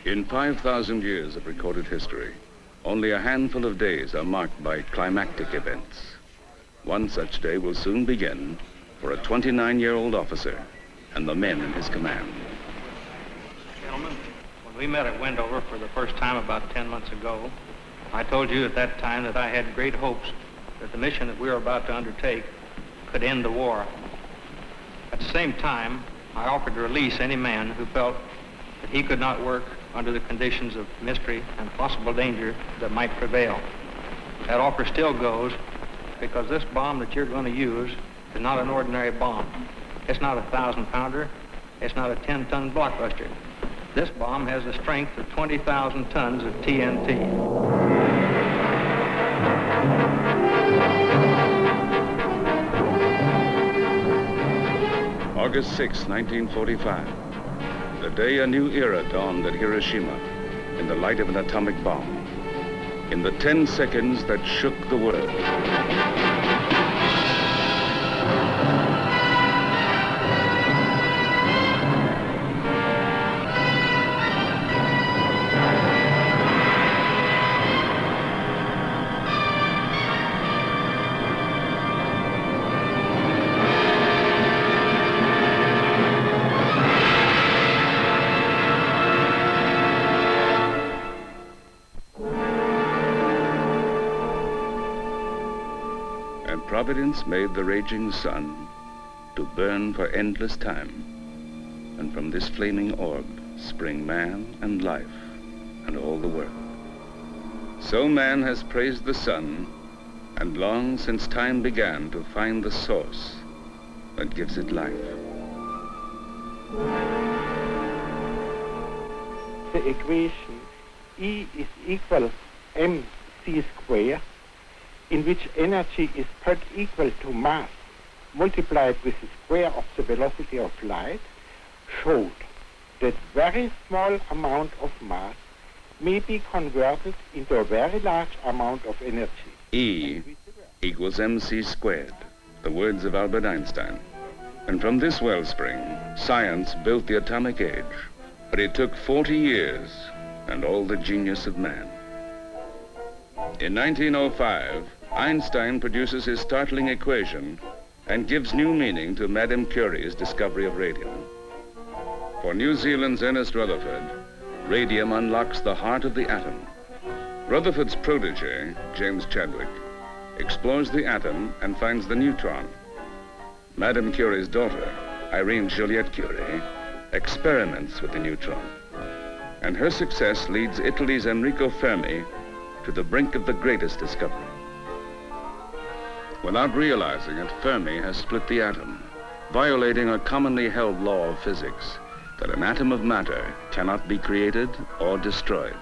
In 5,000 years of recorded history, only a handful of days are marked by climactic events. One such day will soon begin for a 29-year-old officer and the men in his command. Gentlemen, when we met at Wendover for the first time about 10 months ago, I told you at that time that I had great hopes that the mission that we were about to undertake could end the war. At the same time, I offered to release any man who felt that he could not work under the conditions of mystery and possible danger that might prevail. That offer still goes, because this bomb that you're going to use is not an ordinary bomb. It's not a 1,000-pounder. It's not a 10-ton blockbuster. This bomb has the strength of 20,000 tons of TNT. August 6, 1945. The day a new era dawned at Hiroshima in the light of an atomic bomb. In the 10 seconds that shook the world. Providence made the raging sun to burn for endless time, and from this flaming orb spring man and life and all the world. So man has praised the sun, and long since time began to find the source that gives it life. The equation E is equal mc squared, in which energy is put equal to mass multiplied with the square of the velocity of light, showed that very small amount of mass may be converted into a very large amount of energy. E equals mc squared, the words of Albert Einstein. And from this wellspring, science built the atomic age, but it took 40 years and all the genius of man. In 1905, Einstein produces his startling equation and gives new meaning to Marie Curie's discovery of radium. For New Zealand's Ernest Rutherford, radium unlocks the heart of the atom. Rutherford's protege, James Chadwick, explores the atom and finds the neutron. Madame Curie's daughter, Irene Joliette Curie, experiments with the neutron. And her success leads Italy's Enrico Fermi to the brink of the greatest discovery. Without realizing it, Fermi has split the atom, violating a commonly held law of physics that an atom of matter cannot be created or destroyed.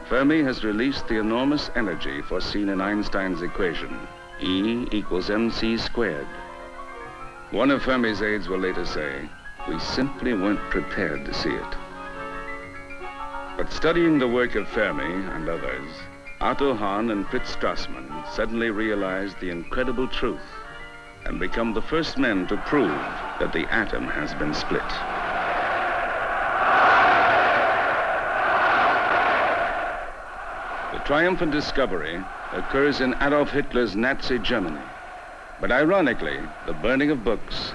Fermi has released the enormous energy foreseen in Einstein's equation, E equals mc squared. One of Fermi's aides will later say, "We simply weren't prepared to see it." But studying the work of Fermi and others, Otto Hahn and Fritz Strassmann suddenly realized the incredible truth and become the first men to prove that the atom has been split. The triumphant discovery occurs in Adolf Hitler's Nazi Germany. But ironically, the burning of books,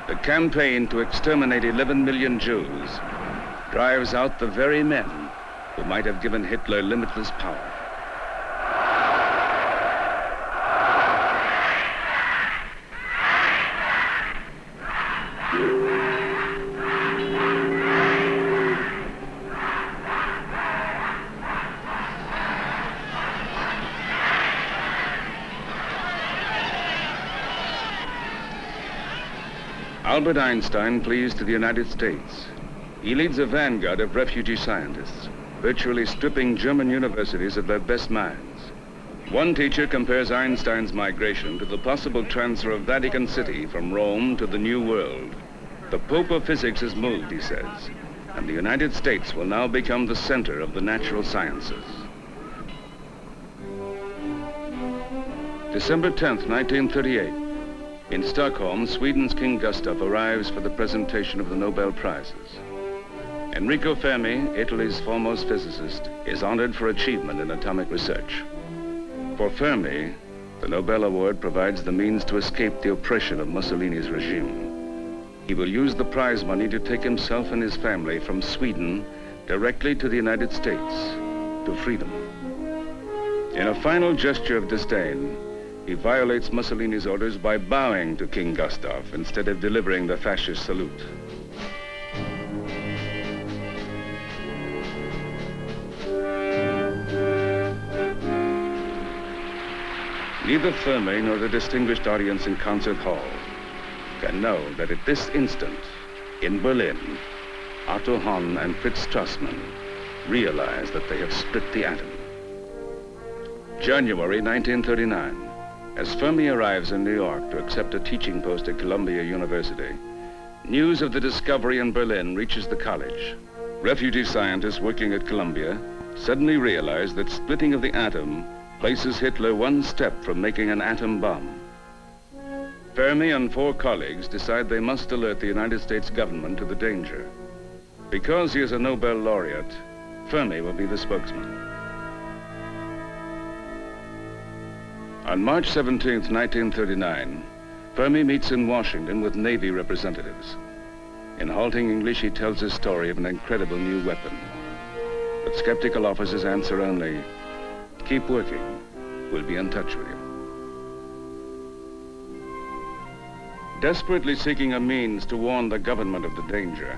the campaign to exterminate 11 million Jews, drives out the very men who might have given Hitler limitless power. Albert Einstein flees to the United States. He leads a vanguard of refugee scientists, virtually stripping German universities of their best minds. One teacher compares Einstein's migration to the possible transfer of Vatican City from Rome to the New World. The Pope of Physics is moved, he says, and the United States will now become the center of the natural sciences. December 10th, 1938. In Stockholm, Sweden's King Gustav arrives for the presentation of the Nobel Prizes. Enrico Fermi, Italy's foremost physicist, is honored for achievement in atomic research. For Fermi, the Nobel Award provides the means to escape the oppression of Mussolini's regime. He will use the prize money to take himself and his family from Sweden directly to the United States, to freedom. In a final gesture of disdain, he violates Mussolini's orders by bowing to King Gustav instead of delivering the fascist salute. Neither Fermi nor the distinguished audience in Concert Hall can know that at this instant, in Berlin, Otto Hahn and Fritz Strassmann realize that they have split the atom. January 1939, as Fermi arrives in New York to accept a teaching post at Columbia University, news of the discovery in Berlin reaches the college. Refugee scientists working at Columbia suddenly realize that splitting of the atom places Hitler one step from making an atom bomb. Fermi and 4 colleagues decide they must alert the United States government to the danger. Because he is a Nobel laureate, Fermi will be the spokesman. On March 17, 1939, Fermi meets in Washington with Navy representatives. In halting English, he tells his story of an incredible new weapon. But skeptical officers answer only, "Keep working. We'll be in touch with you." Desperately seeking a means to warn the government of the danger,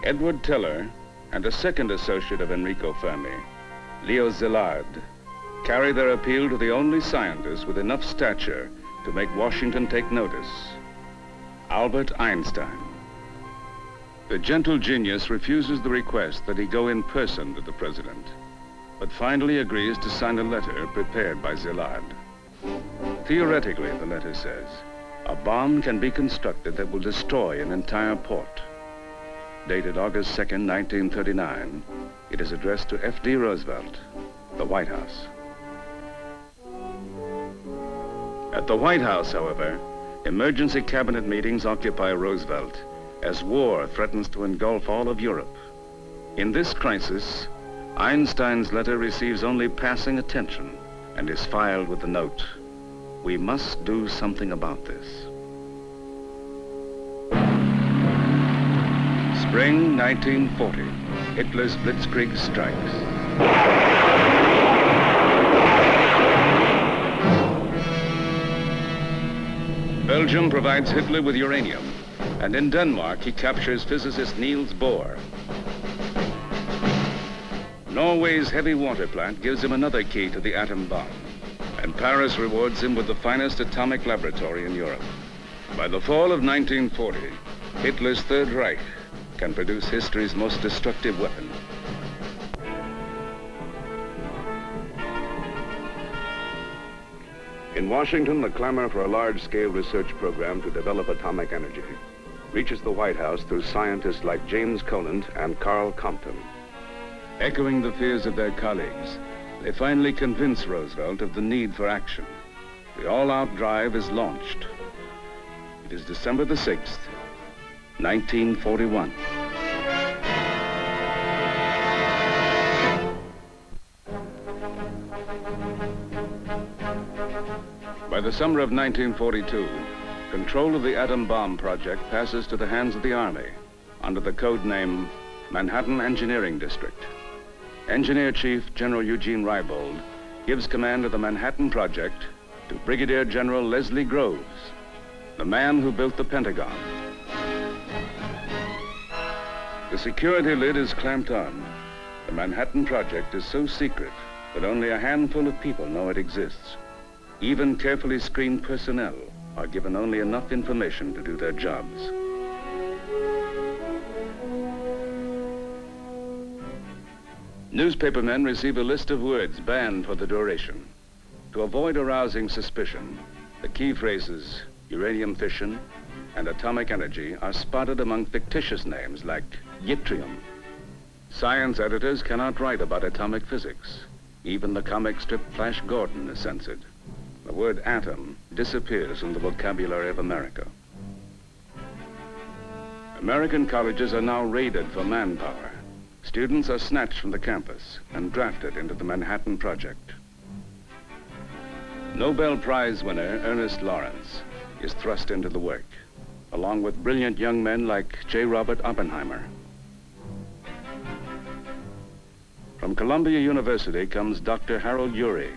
Edward Teller and a second associate of Enrico Fermi, Leo Szilard, carry their appeal to the only scientist with enough stature to make Washington take notice, Albert Einstein. The gentle genius refuses the request that he go in person to the president, but finally agrees to sign a letter prepared by Szilard. Theoretically, the letter says, a bomb can be constructed that will destroy an entire port. Dated August 2nd, 1939, it is addressed to F.D. Roosevelt, the White House. At the White House, however, emergency cabinet meetings occupy Roosevelt as war threatens to engulf all of Europe. In this crisis, Einstein's letter receives only passing attention and is filed with the note, "We must do something about this." Spring 1940, Hitler's blitzkrieg strikes. Belgium provides Hitler with uranium, and in Denmark he captures physicist Niels Bohr. Norway's heavy water plant gives him another key to the atom bomb, and Paris rewards him with the finest atomic laboratory in Europe. By the fall of 1940, Hitler's Third Reich can produce history's most destructive weapon. In Washington, the clamor for a large-scale research program to develop atomic energy reaches the White House through scientists like James Conant and Carl Compton. Echoing the fears of their colleagues, they finally convince Roosevelt of the need for action. The all-out drive is launched. It is December the 6th, 1941. By the summer of 1942, control of the atom bomb project passes to the hands of the Army under the code name Manhattan Engineering District. Engineer Chief General Eugene Rybold gives command of the Manhattan Project to Brigadier General Leslie Groves, the man who built the Pentagon. The security lid is clamped on. The Manhattan Project is so secret that only a handful of people know it exists. Even carefully screened personnel are given only enough information to do their jobs. Newspapermen receive a list of words banned for the duration. To avoid arousing suspicion, the key phrases uranium fission and atomic energy are spotted among fictitious names like yttrium. Science editors cannot write about atomic physics. Even the comic strip Flash Gordon is censored. The word atom disappears from the vocabulary of America. American colleges are now raided for manpower. students are snatched from the campus and drafted into the Manhattan Project. Nobel Prize winner Ernest Lawrence is thrust into the work, along with brilliant young men like J. Robert Oppenheimer. From Columbia University comes Dr. Harold Urey,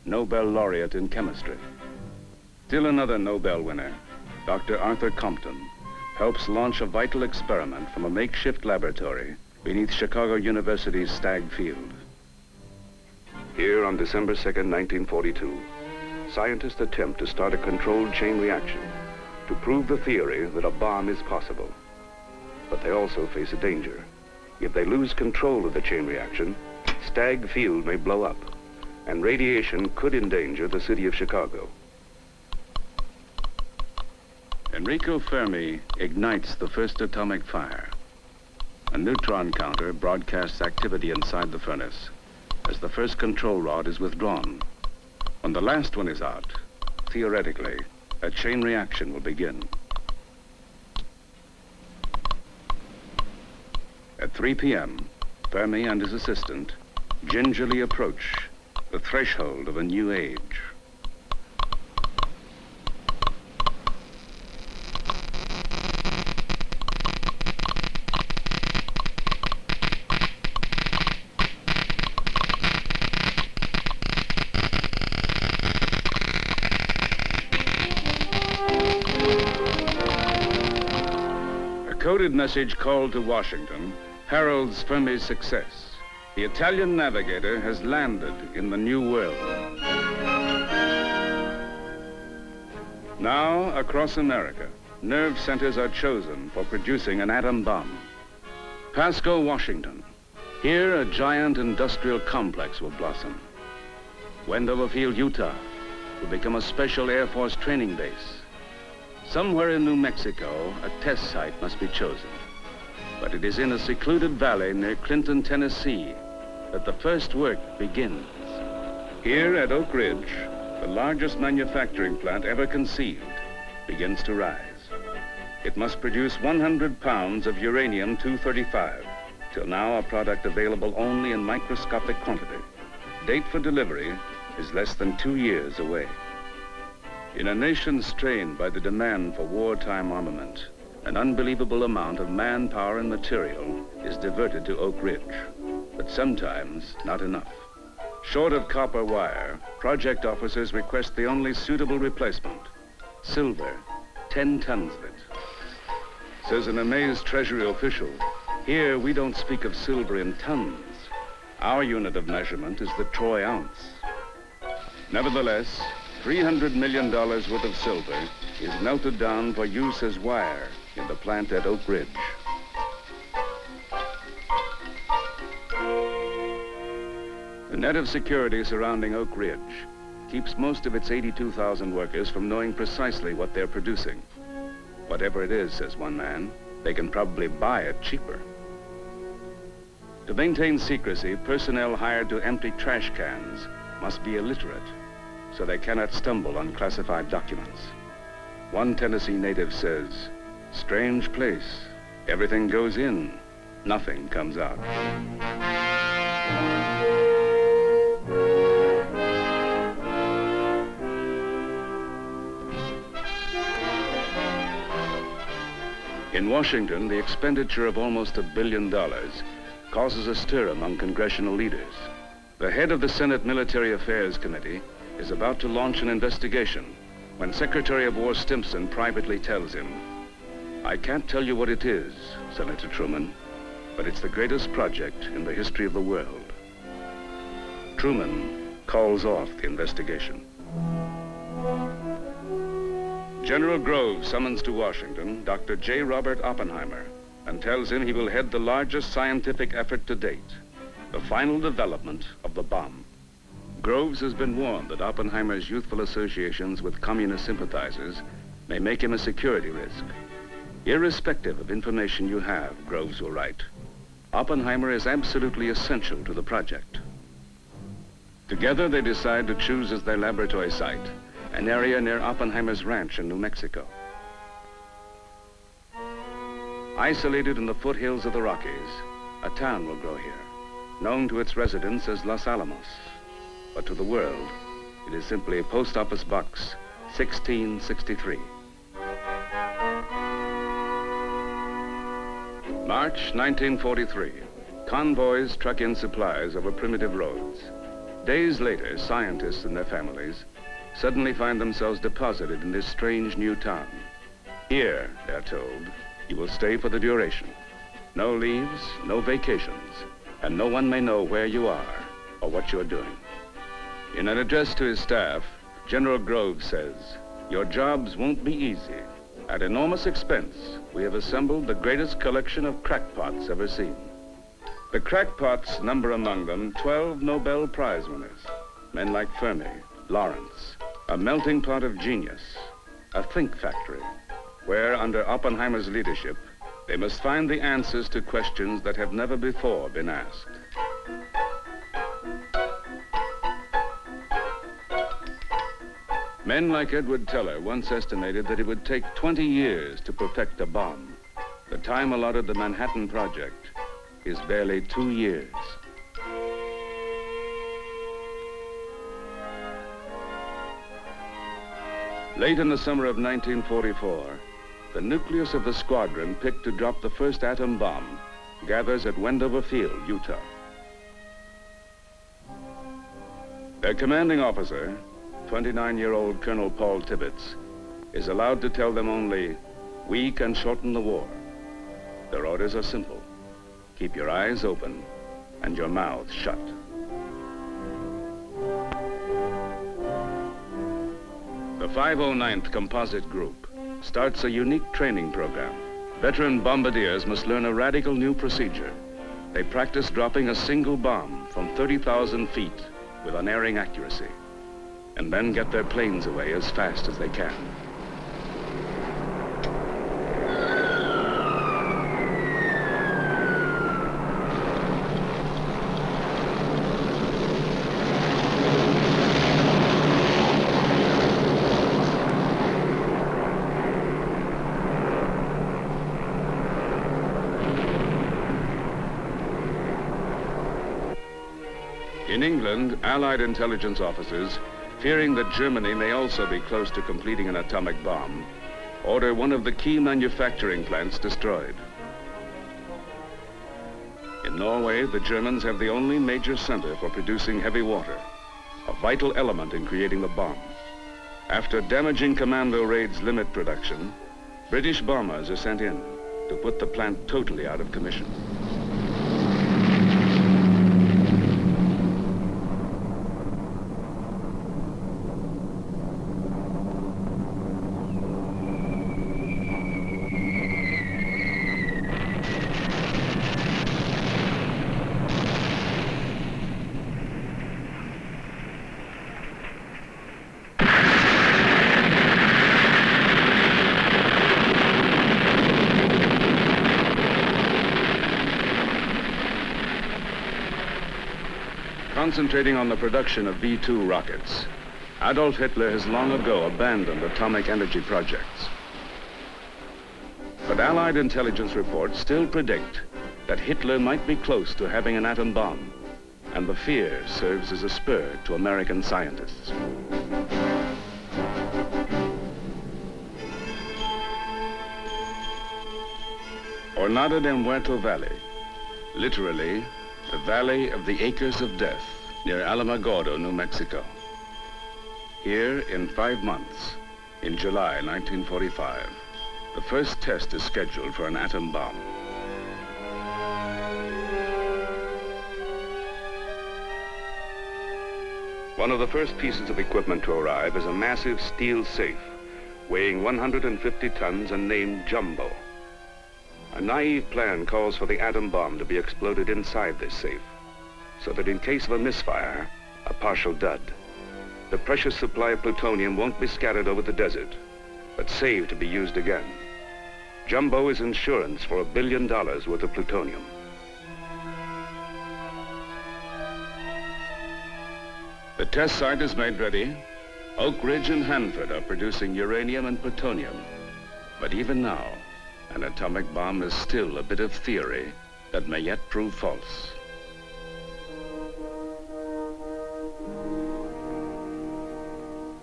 Nobel laureate in chemistry. Still another Nobel winner, Dr. Arthur Compton, helps launch a vital experiment from a makeshift laboratory beneath Chicago University's Stagg Field. Here on December 2nd, 1942, scientists attempt to start a controlled chain reaction to prove the theory that a bomb is possible. But they also face a danger. If they lose control of the chain reaction, Stagg Field may blow up, and radiation could endanger the city of Chicago. Enrico Fermi ignites the first atomic fire. A neutron counter broadcasts activity inside the furnace as the first control rod is withdrawn. When the last one is out, theoretically, a chain reaction will begin. At 3 p.m., Fermi and his assistant gingerly approach the threshold of a new age. A coded message called to Washington heralds Fermi's success. The Italian navigator has landed in the new world. Now, across America, nerve centers are chosen for producing an atom bomb. Pasco, Washington. Here, a giant industrial complex will blossom. Wendover Field, Utah, will become a special Air Force training base. Somewhere in New Mexico, a test site must be chosen. But it is in a secluded valley near Clinton, Tennessee, that the first work begins. Here at Oak Ridge, the largest manufacturing plant ever conceived begins to rise. It must produce 100 pounds of uranium-235, till now a product available only in microscopic quantity. Date for delivery is less than 2 years away. In a nation strained by the demand for wartime armament, an unbelievable amount of manpower and material is diverted to Oak Ridge, but sometimes not enough. Short of copper wire, project officers request the only suitable replacement, silver, 10 tons of it. Says an amazed Treasury official, here we don't speak of silver in tons. Our unit of measurement is the troy ounce. Nevertheless, $300 million worth of silver is melted down for use as wire in the plant at Oak Ridge. The net of security surrounding Oak Ridge keeps most of its 82,000 workers from knowing precisely what they're producing. Whatever it is, says one man, they can probably buy it cheaper. To maintain secrecy, personnel hired to empty trash cans must be illiterate, so they cannot stumble on classified documents. One Tennessee native says, "Strange place. Everything goes in, nothing comes out." In Washington, the expenditure of almost $1 billion causes a stir among congressional leaders. The head of the Senate Military Affairs Committee is about to launch an investigation when Secretary of War Stimson privately tells him, "I can't tell you what it is, Senator Truman, but it's the greatest project in the history of the world." Truman calls off the investigation. General Groves summons to Washington Dr. J. Robert Oppenheimer and tells him he will head the largest scientific effort to date, the final development of the bomb. Groves has been warned that Oppenheimer's youthful associations with communist sympathizers may make him a security risk. Irrespective of information you have, Groves will write, Oppenheimer is absolutely essential to the project. Together, they decide to choose as their laboratory site an area near Oppenheimer's ranch in New Mexico. Isolated in the foothills of the Rockies, A town will grow here, known to its residents as Los Alamos. But to the world, it is simply Post Office Box 1663. March 1943. Convoys truck in supplies over primitive roads. Days later, scientists and their families suddenly find themselves deposited in this strange new town. Here, they're told, you will stay for the duration. No leaves, no vacations, and no one may know where you are or what you're doing. In an address to his staff, General Groves says, "Your jobs won't be easy. At enormous expense, we have assembled the greatest collection of crackpots ever seen." The crackpots number among them 12 Nobel Prize winners, men like Fermi, Lawrence, a melting pot of genius, a think factory, where under Oppenheimer's leadership, they must find the answers to questions that have never before been asked. Men like Edward Teller once estimated that it would take 20 years to perfect a bomb. The time allotted the Manhattan Project is barely 2 years. Late in the summer of 1944, the nucleus of the squadron picked to drop the first atom bomb gathers at Wendover Field, Utah. Their commanding officer, 29-year-old Colonel Paul Tibbets, is allowed to tell them only, "We can shorten the war." Their orders are simple. Keep your eyes open and your mouths shut. The 509th Composite Group starts a unique training program. Veteran bombardiers must learn a radical new procedure. They practice dropping a single bomb from 30,000 feet with unerring accuracy, and then get their planes away as fast as they can. In England, Allied intelligence officers, fearing that Germany may also be close to completing an atomic bomb, order one of the key manufacturing plants destroyed. In Norway, the Germans have the only major center for producing heavy water, a vital element in creating the bomb. After damaging commando raids limit production, British bombers are sent in to put the plant totally out of commission. Concentrating on the production of V-2 rockets, Adolf Hitler has long ago abandoned atomic energy projects. But Allied intelligence reports still predict that Hitler might be close to having an atom bomb, and the fear serves as a spur to American scientists. Jornada de Muerto Valley, literally, the Valley of the Acres of Death, near Alamogordo, New Mexico. Here, in 5 months, in July 1945, the first test is scheduled for an atom bomb. One of the first pieces of equipment to arrive is a massive steel safe, weighing 150 tons and named Jumbo. A naive plan calls for the atom bomb to be exploded inside this safe, so that in case of a misfire, a partial dud, the precious supply of plutonium won't be scattered over the desert, but saved to be used again. Jumbo is insurance for $1 billion worth of plutonium. The test site is made ready. Oak Ridge and Hanford are producing uranium and plutonium. But even now, an atomic bomb is still a bit of theory that may yet prove false.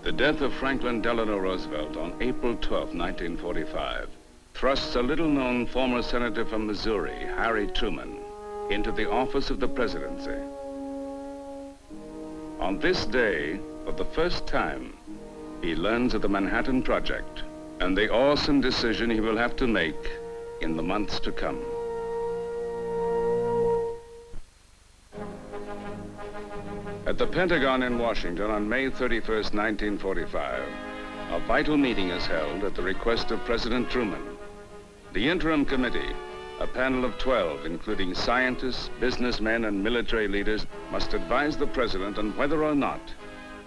The death of Franklin Delano Roosevelt on April 12, 1945, thrusts a little-known former senator from Missouri, Harry Truman, into the office of the presidency. On this day, for the first time, he learns of the Manhattan Project and the awesome decision he will have to make in the months to come. At the Pentagon in Washington on May 31st, 1945, a vital meeting is held at the request of President Truman. The Interim Committee, a panel of 12, including scientists, businessmen, and military leaders, must advise the President on whether or not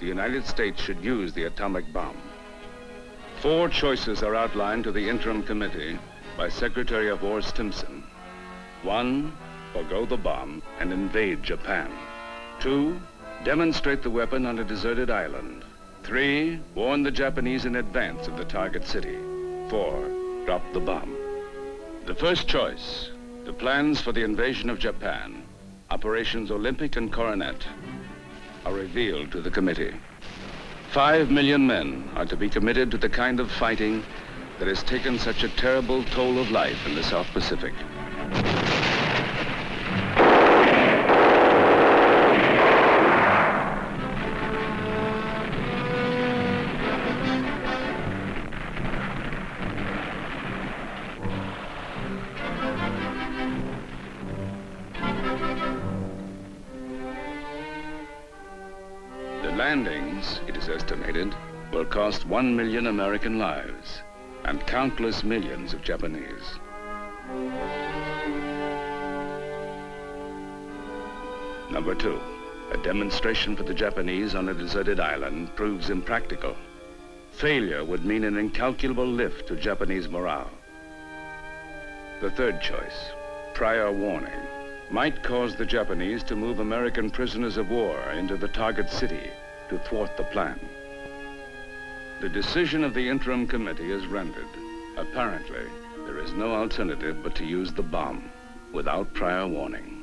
the United States should use the atomic bomb. 4 choices are outlined to the Interim Committee by Secretary of War Stimson. 1, forgo the bomb and invade Japan. 2, demonstrate the weapon on a deserted island. 3, warn the Japanese in advance of the target city. 4, drop the bomb. The first choice, the plans for the invasion of Japan, Operations Olympic and Coronet, are revealed to the committee. 5 million men are to be committed to the kind of fighting that has taken such a terrible toll of life in the South Pacific. Landings, it is estimated, will cost 1 million American lives and countless millions of Japanese. Number 2, a demonstration for the Japanese on a deserted island proves impractical. Failure would mean an incalculable lift to Japanese morale. The third choice, prior warning, might cause the Japanese to move American prisoners of war into the target city to thwart the plan. The decision of the Interim Committee is rendered. Apparently, there is no alternative but to use the bomb without prior warning.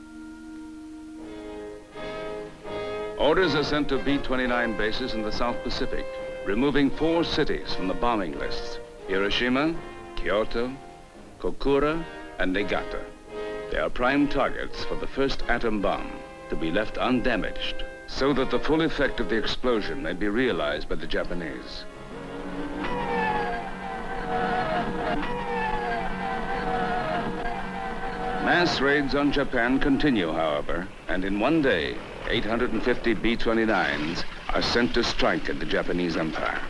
Orders are sent to B-29 bases in the South Pacific, removing 4 cities from the bombing lists: Hiroshima, Kyoto, Kokura, and Niigata. They are prime targets for the first atom bomb to be left undamaged, so that the full effect of the explosion may be realized by the Japanese. Mass raids on Japan continue, however, and in one day, 850 B-29s are sent to strike at the Japanese Empire.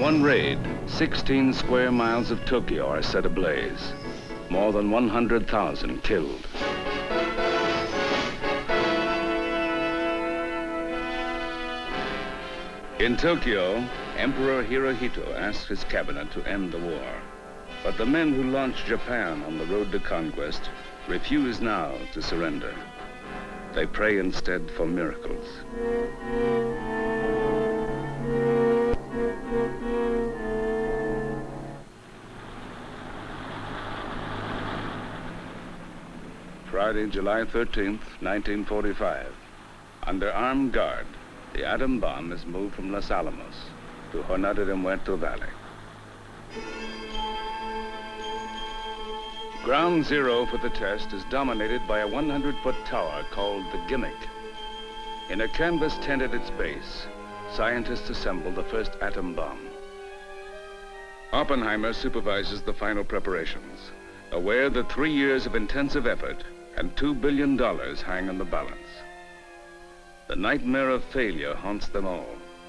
one raid, 16 square miles of Tokyo are set ablaze. More than 100,000 killed. In Tokyo, Emperor Hirohito asks his cabinet to end the war. But the men who launched Japan on the road to conquest refuse now to surrender. They pray instead for miracles. Friday, July 13th, 1945. Under armed guard, the atom bomb is moved from Los Alamos to Jornada de Muerto Valley. Ground zero for the test is dominated by a 100-foot tower called the Gimmick. In a canvas tent at its base, scientists assemble the first atom bomb. Oppenheimer supervises the final preparations, aware that 3 years of intensive effort and $2 billion hang on the balance. The nightmare of failure haunts them all,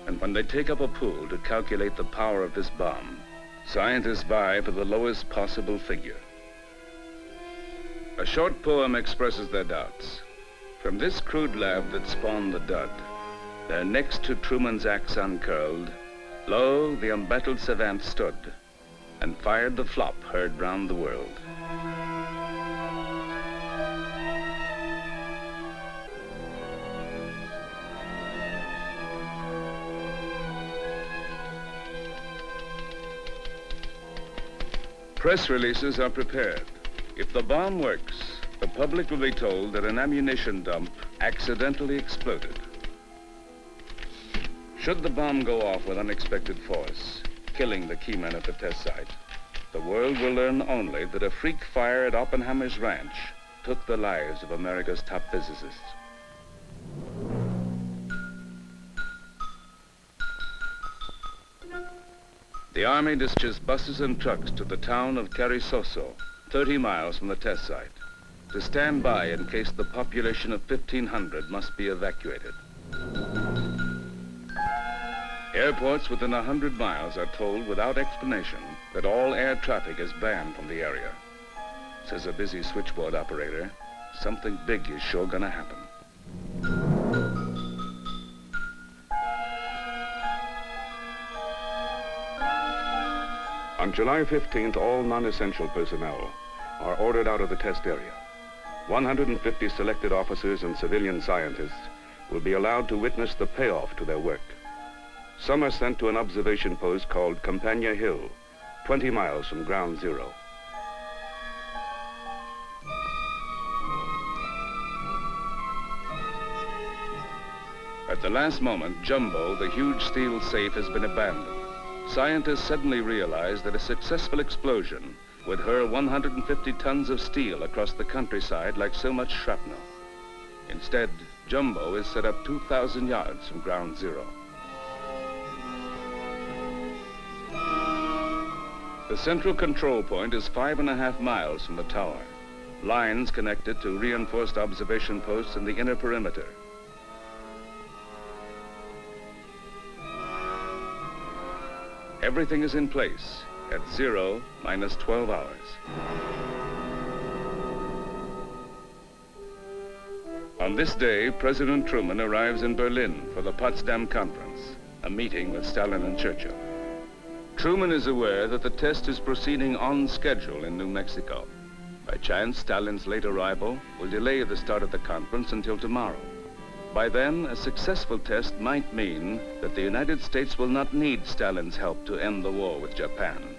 and when they take up a pool to calculate the power of this bomb, scientists vie for the lowest possible figure. A short poem expresses their doubts. From this crude lab that spawned the dud, there next to Truman's axe uncurled, lo, the embattled savant stood, and fired the flop heard round the world. Press releases are prepared. If the bomb works, the public will be told that an ammunition dump accidentally exploded. Should the bomb go off with unexpected force, killing the key man at the test site, the world will learn only that a freak fire at Oppenheimer's ranch took the lives of America's top physicists. The Army dispatches buses and trucks to the town of Carrizoso, 30 miles from the test site, to stand by in case the population of 1,500 must be evacuated. Airports within 100 miles are told without explanation that all air traffic is banned from the area. Says a busy switchboard operator, something big is sure gonna happen. On July 15th, all non-essential personnel are ordered out of the test area. 150 selected officers and civilian scientists will be allowed to witness the payoff to their work. Some are sent to an observation post called Campagna Hill, 20 miles from ground zero. At the last moment, Jumbo, the huge steel safe, has been abandoned. Scientists suddenly realized that a successful explosion would hurl 150 tons of steel across the countryside like so much shrapnel. Instead, Jumbo is set up 2,000 yards from ground zero. The central control point is 5.5 miles from the tower. Lines connected to reinforced observation posts in the inner perimeter. Everything is in place at 0 minus 12 hours. On this day, President Truman arrives in Berlin for the Potsdam Conference, a meeting with Stalin and Churchill. Truman is aware that the test is proceeding on schedule in New Mexico. By chance, Stalin's late arrival will delay the start of the conference until tomorrow. By then, a successful test might mean that the United States will not need Stalin's help to end the war with Japan.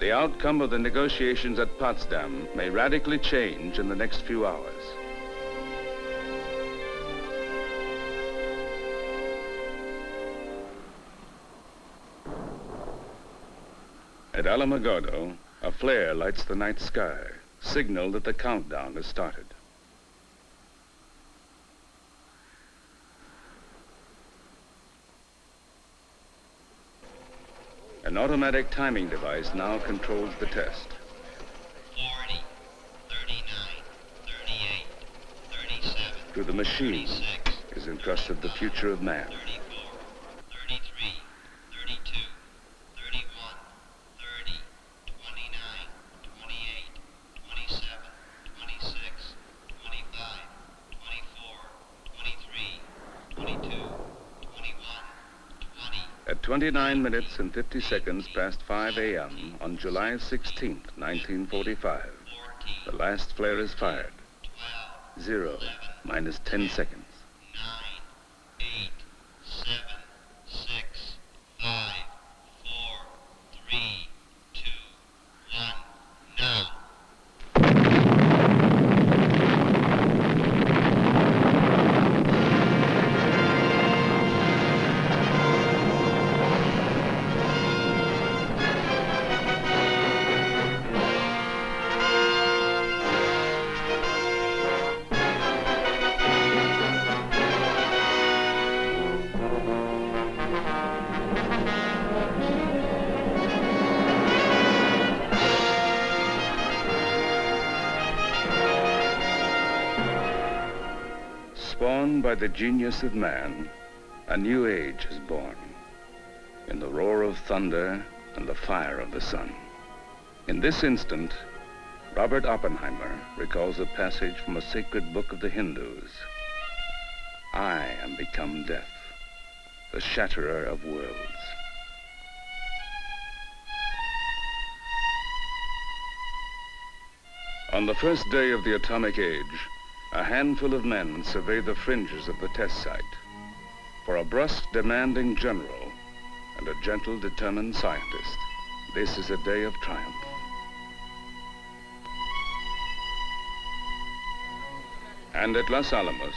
The outcome of the negotiations at Potsdam may radically change in the next few hours. At Alamogordo, a flare lights the night sky, signal that the countdown has started. An automatic timing device now controls the test. 40, 39, 38, 37. To the machine 36, is entrusted the future of man. 34, 33, 32, 31, 30, 29, 28, 27, 26, 25, 24, 23, 22, 21, 20. At 29 minutes and 50 seconds past 5 a.m. on July 16th, 1945, the last flare is fired. 0 minus 10 seconds. 9, 8, 7, 6, 5, 4, 3, 2, 1, now. driven by the genius of man, a new age is born, in the roar of thunder and the fire of the sun. In this instant, Robert Oppenheimer recalls a passage from a sacred book of the Hindus. I am become death, the shatterer of worlds. On the first day of the atomic age, a handful of men survey the fringes of the test site. For a brusque, demanding general and a gentle, determined scientist, this is a day of triumph. And at Los Alamos,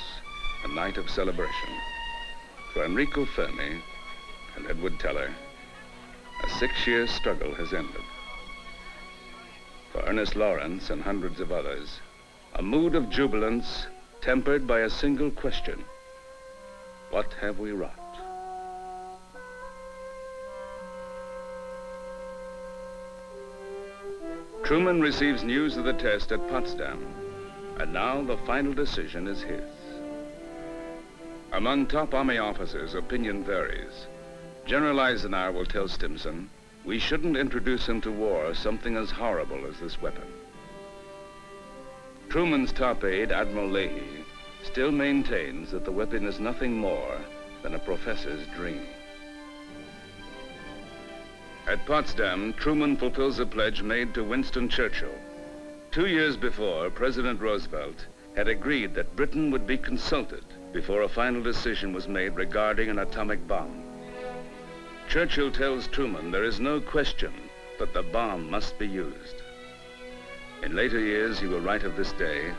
a night of celebration, for Enrico Fermi and Edward Teller, a 6-year struggle has ended. For Ernest Lawrence and hundreds of others, a mood of jubilance tempered by a single question: what have we wrought? Truman receives news of the test at Potsdam, and now the final decision is his. Among top Army officers, opinion varies. General Eisenhower will tell Stimson, we shouldn't introduce into war something as horrible as this weapon. Truman's top aide, Admiral Leahy, still maintains that the weapon is nothing more than a professor's dream. At Potsdam, Truman fulfills a pledge made to Winston Churchill. 2 years before, President Roosevelt had agreed that Britain would be consulted before a final decision was made regarding an atomic bomb. Churchill tells Truman there is no question that the bomb must be used. In later years, he will write of this day,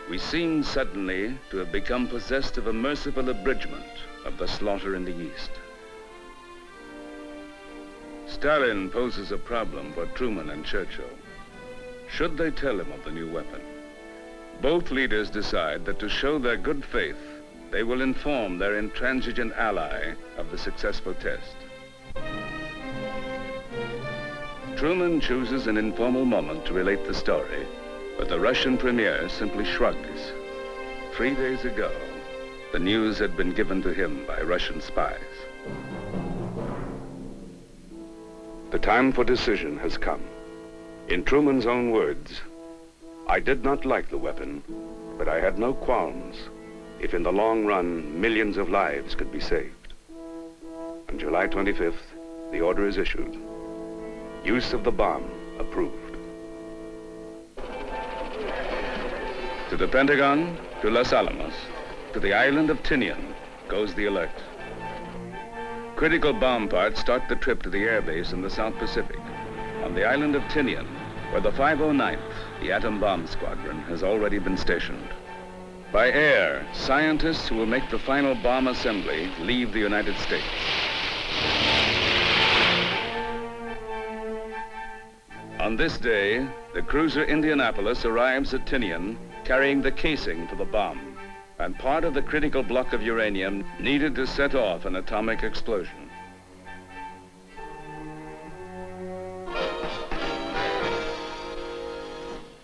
we seem suddenly to have become possessed of a merciful abridgment of the slaughter in the East. Stalin poses a problem for Truman and Churchill. Should they tell him of the new weapon? Both leaders decide that to show their good faith, they will inform their intransigent ally of the successful test. Truman chooses an informal moment to relate the story, but the Russian premier simply shrugs. 3 days ago, the news had been given to him by Russian spies. The time for decision has come. In Truman's own words, I did not like the weapon, but I had no qualms if in the long run millions of lives could be saved. On July 25th, the order is issued. Use of the bomb approved. To the Pentagon, to Los Alamos, to the island of Tinian goes the alert. Critical bomb parts start the trip to the airbase in the South Pacific, on the island of Tinian, where the 509th, the atom bomb squadron, has already been stationed. By air, scientists who will make the final bomb assembly leave the United States. On this day, the cruiser Indianapolis arrives at Tinian carrying the casing for the bomb and part of the critical block of uranium needed to set off an atomic explosion.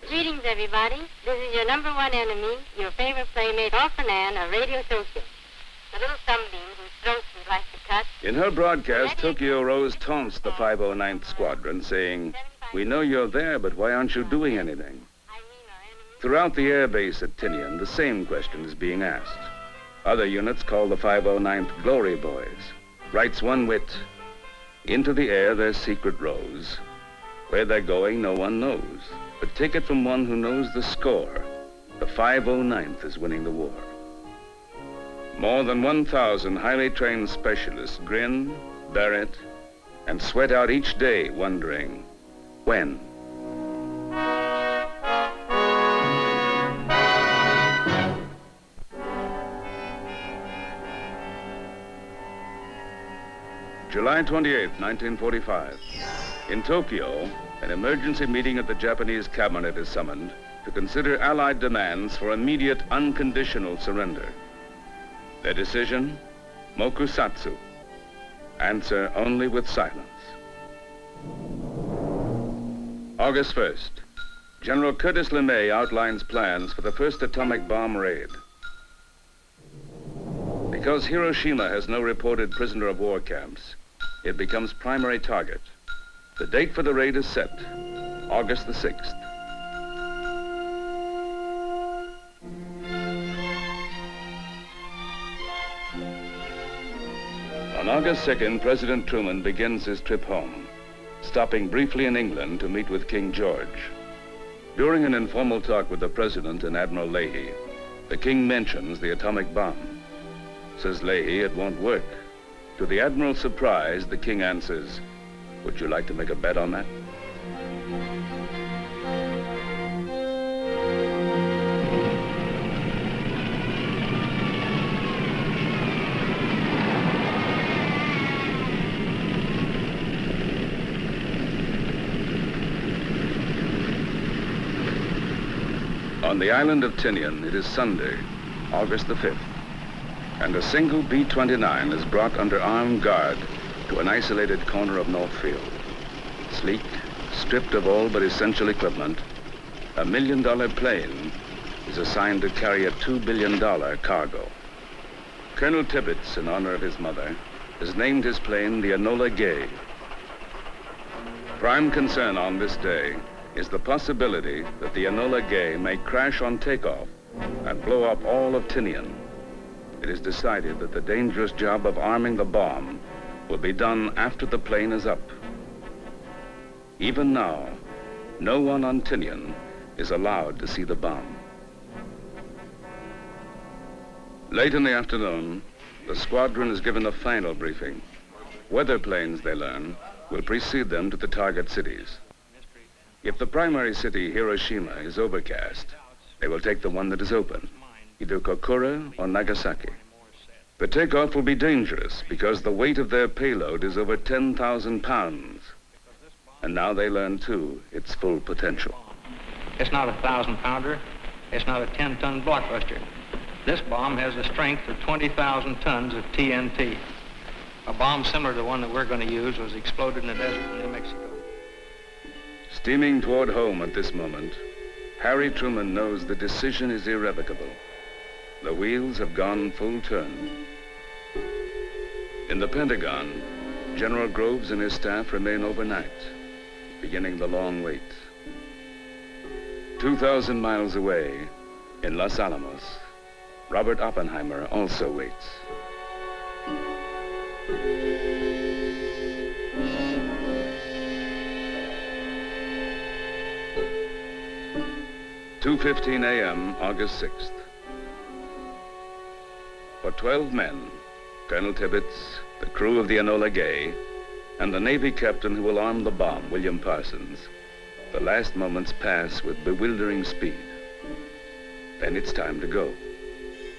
Greetings, everybody. This is your number one enemy, your favorite playmate, Orphanan of Radio Tokyo. The little sunbeam whose throat we like to cut. In her broadcast, Tokyo Rose taunts the 509th Squadron, saying, we know you're there, but why aren't you doing anything? Throughout the airbase at Tinian, the same question is being asked. Other units call the 509th Glory Boys. Writes one wit, into the air their secret rose. Where they're going, no one knows. But take it from one who knows the score. The 509th is winning the war. More than 1,000 highly trained specialists grin, bear it, and sweat out each day wondering, when? July 28, 1945. In Tokyo, an emergency meeting of the Japanese cabinet is summoned to consider Allied demands for immediate unconditional surrender. Their decision, mokusatsu. Answer only with silence. August 1st. General Curtis LeMay outlines plans for the first atomic bomb raid. Because Hiroshima has no reported prisoner of war camps, it becomes primary target. The date for the raid is set, August the 6th. On August 2nd, President Truman begins his trip home, stopping briefly in England to meet with King George. During an informal talk with the President and Admiral Leahy, the King mentions the atomic bomb. Says Leahy, it won't work. To the Admiral's surprise, the King answers, would you like to make a bet on that? On the island of Tinian, it is Sunday, August the 5th, and a single B-29 is brought under armed guard to an isolated corner of Northfield. Sleek, stripped of all but essential equipment, a $1 million plane is assigned to carry a $2 billion cargo. Colonel Tibbets, in honor of his mother, has named his plane the Enola Gay. Prime concern on this day is the possibility that the Enola Gay may crash on takeoff and blow up all of Tinian. It is decided that the dangerous job of arming the bomb will be done after the plane is up. Even now, no one on Tinian is allowed to see the bomb. Late in the afternoon, the squadron is given a final briefing. Weather planes, they learn, will precede them to the target cities. If the primary city, Hiroshima, is overcast, they will take the one that is open, either Kokura or Nagasaki. The takeoff will be dangerous because the weight of their payload is over 10,000 pounds. And now they learn, too, its full potential. It's not a 1,000-pounder. It's not a 10-ton blockbuster. This bomb has the strength of 20,000 tons of TNT. A bomb similar to the one that we're going to use was exploded in the desert in New Mexico. Steaming toward home at this moment, Harry Truman knows the decision is irrevocable. The wheels have gone full turn. In the Pentagon, General Groves and his staff remain overnight, beginning the long wait. 2,000 miles away, in Los Alamos, Robert Oppenheimer also waits. (2:15 a.m., August 6th. For 12 men, Colonel Tibbets, the crew of the Enola Gay, and the Navy captain who will arm the bomb, William Parsons, the last moments pass with bewildering speed. Then it's time to go,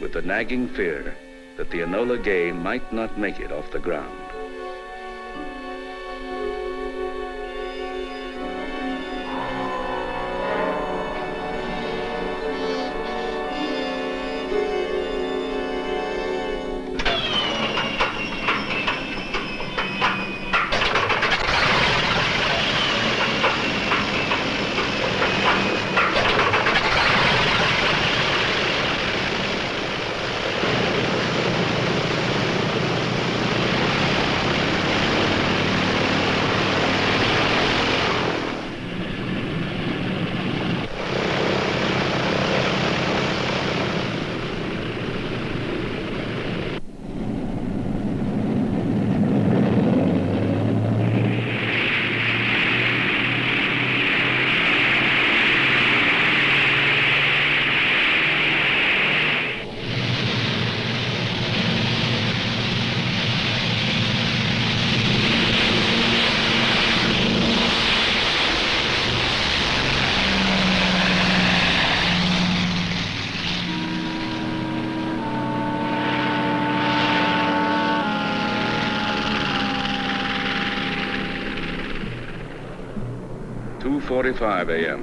with the nagging fear that the Enola Gay might not make it off the ground. (2:45 a.m.).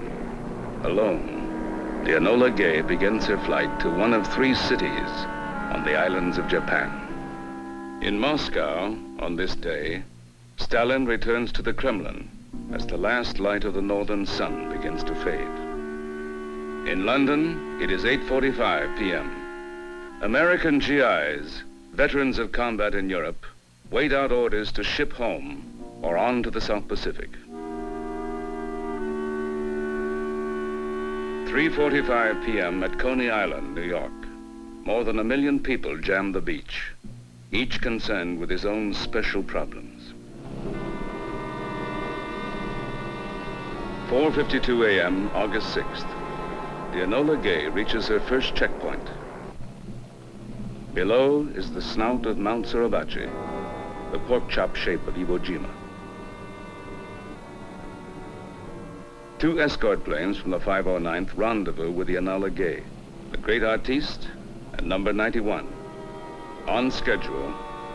Alone, the Enola Gay begins her flight to one of 3 cities on the islands of Japan. In Moscow, on this day, Stalin returns to the Kremlin as the last light of the northern sun begins to fade. In London, it is 8:45 p.m. American GIs veterans of combat in Europe wait out orders to ship home or on to the South Pacific. 3:45 p.m. at Coney Island, New York. More than 1 million people jam the beach, each concerned with his own special problems. 4:52 a.m., August 6th. The Enola Gay reaches her first checkpoint. Below is the snout of Mount Suribachi, the pork chop shape of Iwo Jima. 2 escort planes from the 509th rendezvous with the Enola Gay, the great artiste, and number 91. On schedule,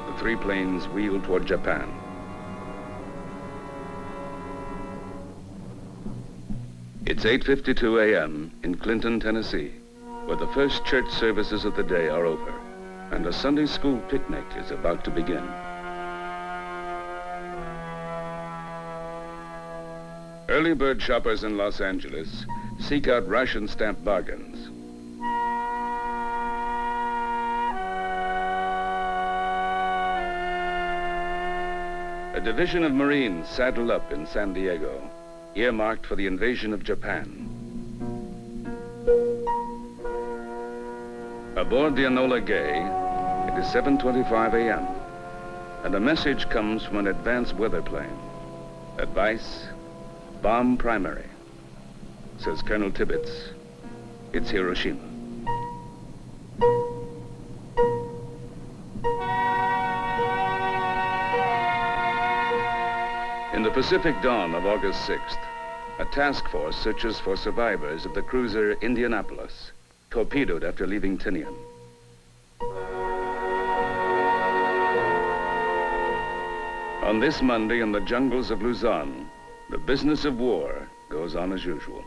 the 3 planes wheel toward Japan. It's 8:52 a.m. in Clinton, Tennessee, where the first church services of the day are over, and a Sunday school picnic is about to begin. Early bird shoppers in Los Angeles seek out ration stamp bargains. A division of Marines saddle up in San Diego, earmarked for the invasion of Japan. Aboard the Enola Gay, it is 7:25 a.m., and a message comes from an advanced weather plane. Advice: bomb primary. Says Colonel Tibbets, it's Hiroshima. In the Pacific dawn of August 6th, a task force searches for survivors of the cruiser Indianapolis, torpedoed after leaving Tinian. On this Monday in the jungles of Luzon, the business of war goes on as usual.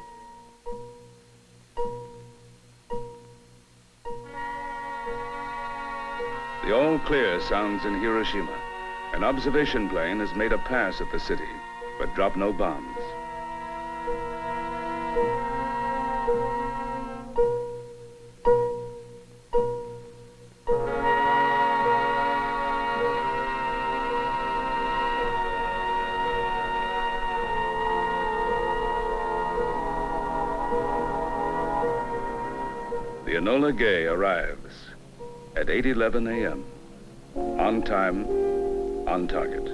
The all clear sounds in Hiroshima. An observation plane has made a pass at the city, but dropped no bombs. The Enola Gay arrives at 8:11 a.m. On time, on target.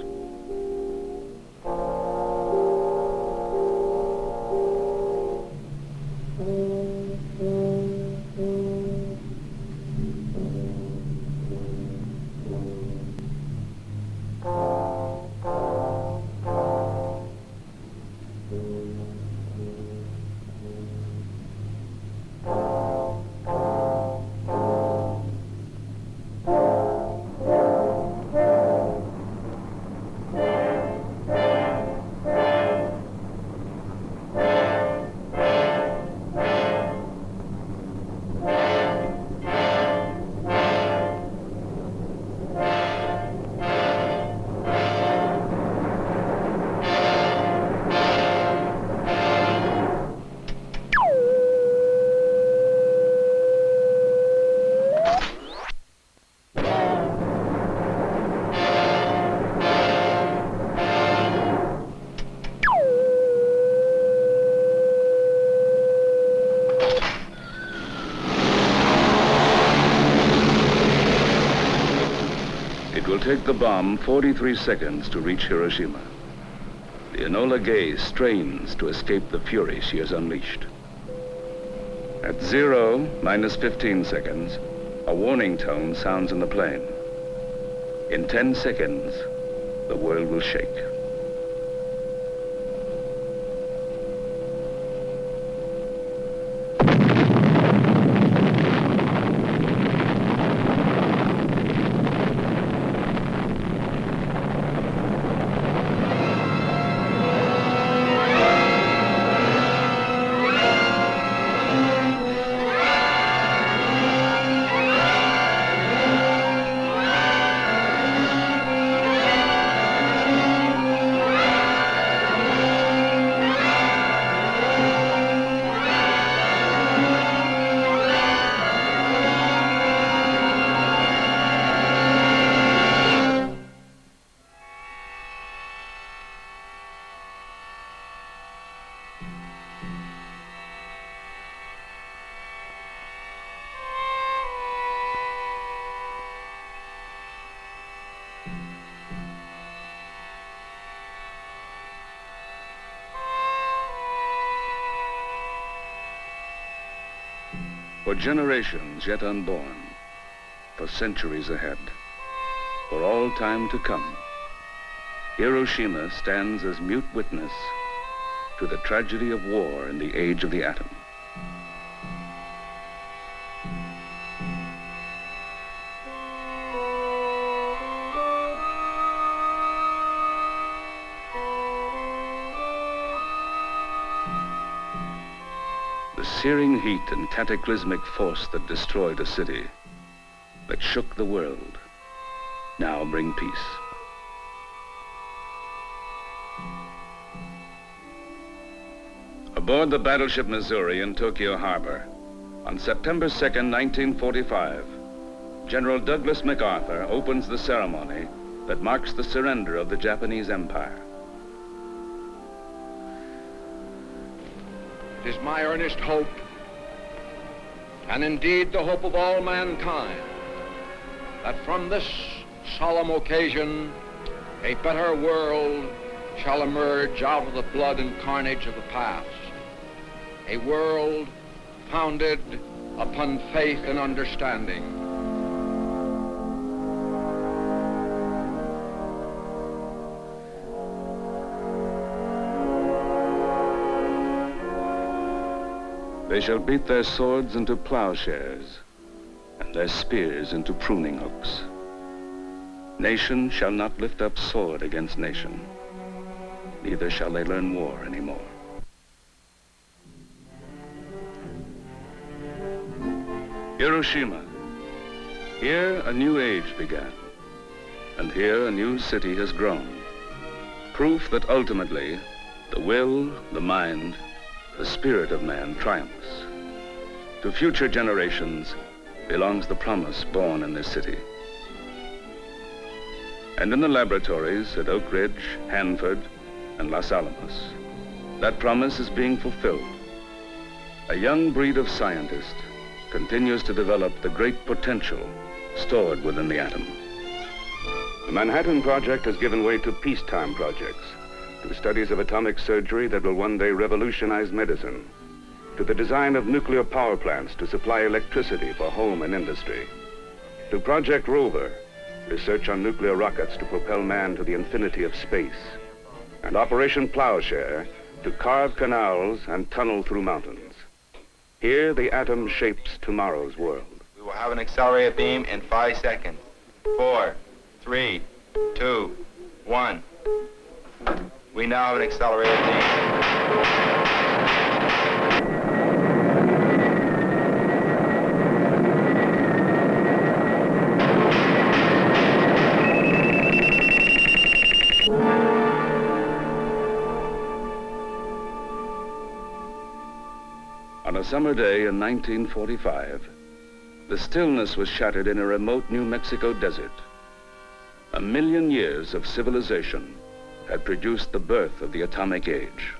It will take the bomb 43 seconds to reach Hiroshima. The Enola Gay strains to escape the fury she has unleashed. At 0 minus 15 seconds, a warning tone sounds in the plane. In 10 seconds, the world will shake. for generations yet unborn, for centuries ahead, for all time to come, Hiroshima stands as mute witness to the tragedy of war in the age of the atom. The searing heat and cataclysmic force that destroyed a city, that shook the world, now bring peace. Aboard the battleship Missouri in Tokyo Harbor, on September 2nd, 1945, General Douglas MacArthur opens the ceremony that marks the surrender of the Japanese Empire. It is my earnest hope, and indeed the hope of all mankind, that from this solemn occasion, a better world shall emerge out of the blood and carnage of the past. A world founded upon faith and understanding. They shall beat their swords into plowshares and their spears into pruning hooks. Nation shall not lift up sword against nation, neither shall they learn war anymore. Hiroshima. Here a new age began, and here a new city has grown. Proof that ultimately the will, the mind, the spirit of man triumphs. To future generations belongs the promise born in this city. And in the laboratories at Oak Ridge, Hanford, and Los Alamos, that promise is being fulfilled. A young breed of scientists continues to develop the great potential stored within the atom. The Manhattan Project has given way to peacetime projects, to studies of atomic surgery that will one day revolutionize medicine, to the design of nuclear power plants to supply electricity for home and industry, to Project Rover, research on nuclear rockets to propel man to the infinity of space, and Operation Plowshare to carve canals and tunnel through mountains. Here, the atom shapes tomorrow's world. We will have an accelerated beam in 5 seconds. 4, 3, 2, 1. We now have an accelerated beam. On a summer day in 1945, the stillness was shattered in a remote New Mexico desert. 1,000,000 years of civilization had produced the birth of the atomic age.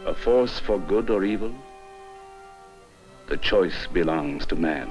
A force for good or evil? The choice belongs to man.